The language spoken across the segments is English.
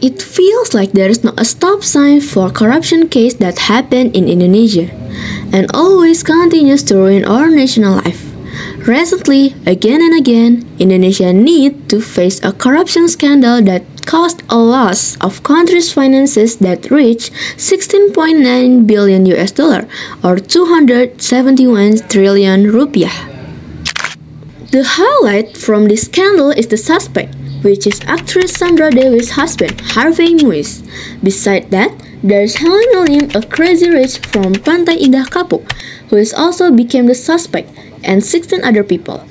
It feels like there is no a stop sign for corruption case that happened in Indonesia and always continues to ruin our national life. Recently, again and again, Indonesia need to face a corruption scandal that caused a loss of country's finances that reached 16.9 billion US dollar or 271 trillion rupiah. The highlight from this scandal is the suspect, which is actress Sandra Dewi's husband, Harvey Muiz. Besides that, there's Helena Lim, a crazy rich from Pantai Indah Kapuk, who is also became the suspect, and 16 other people.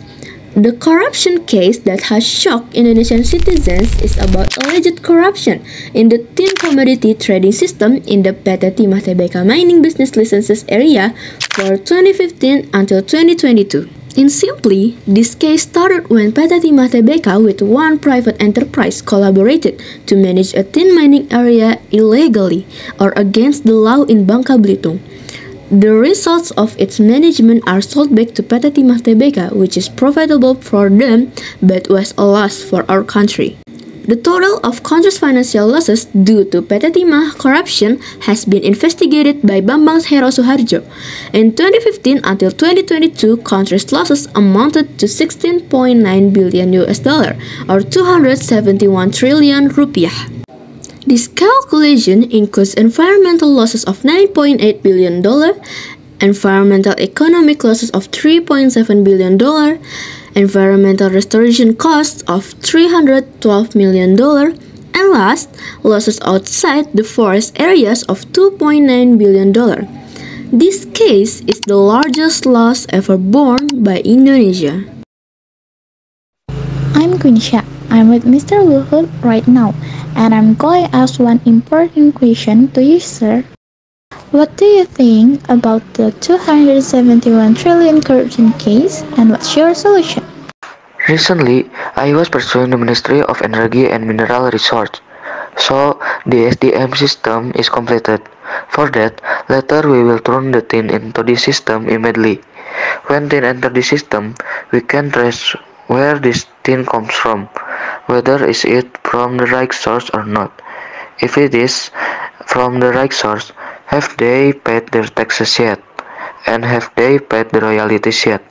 The corruption case that has shocked Indonesian citizens is about alleged corruption in the tin commodity trading system in the PT Timah Tbk mining business licenses area for 2015 until 2022. In simply, this case started when PT Timah Tbk with one private enterprise collaborated to manage a tin mining area illegally or against the law in Bangka Belitung. The results of its management are sold back to PT Timah Tbk, which is profitable for them but was a loss for our country. The total of country's financial losses due to PT Timah corruption has been investigated by Bambang Hero Suharjo. In 2015 until 2022, country's losses amounted to 16.9 billion US dollar or 271 trillion rupiah. This calculation includes environmental losses of $9.8 billion, environmental economic losses of $3.7 billion, environmental restoration costs of $312 million, and last, losses outside the forest areas of $2.9 billion. This case is the largest loss ever borne by Indonesia. I'm Quinsia. I'm with Mr. Luhut right now, and I'm going to ask one important question to you, sir. What do you think about the 271 trillion corruption case, and what's your solution? Recently, I was pursuing the Ministry of Energy and Mineral Resources, so the SDM system is completed. For that, later we will turn the tin into the system immediately. When tin enter the system, we can trace where this tin comes from, whether is it from the right source or not. If it is from the right source, have they paid their taxes yet? And have they paid the royalties yet?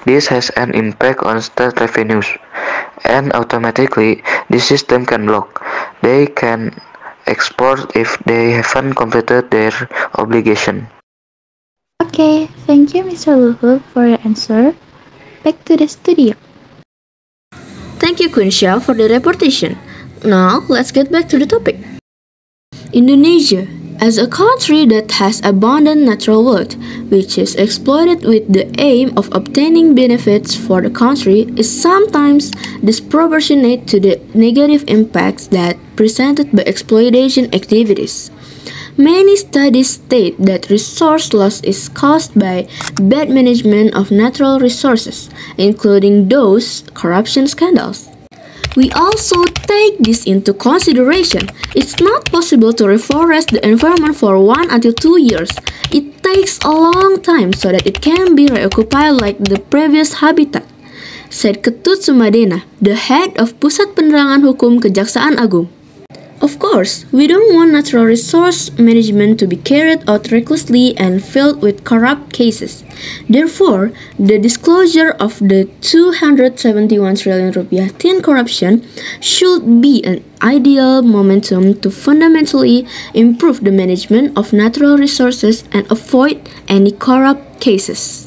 This has an impact on state revenues, and automatically the system can block. They can export if they haven't completed their obligation. Okay, thank you, Mr. Luhut, for your answer. Back to the studio. Thank you, Quinsia, for the reportation. Now, let's get back to the topic. Indonesia, as a country that has abundant natural wealth, which is exploited with the aim of obtaining benefits for the country, is sometimes disproportionate to the negative impacts that presented by exploitation activities. Many studies state that resource loss is caused by bad management of natural resources, including those corruption scandals. We also take this into consideration. It's not possible to reforest the environment for 1 until 2 years. It takes a long time so that it can be reoccupied like the previous habitat, said Ketut Sumadena, the head of Pusat Penerangan Hukum Kejaksaan Agung. Of course, we don't want natural resource management to be carried out recklessly and filled with corrupt cases. Therefore, the disclosure of the 271 trillion rupiah tin corruption should be an ideal momentum to fundamentally improve the management of natural resources and avoid any corrupt cases.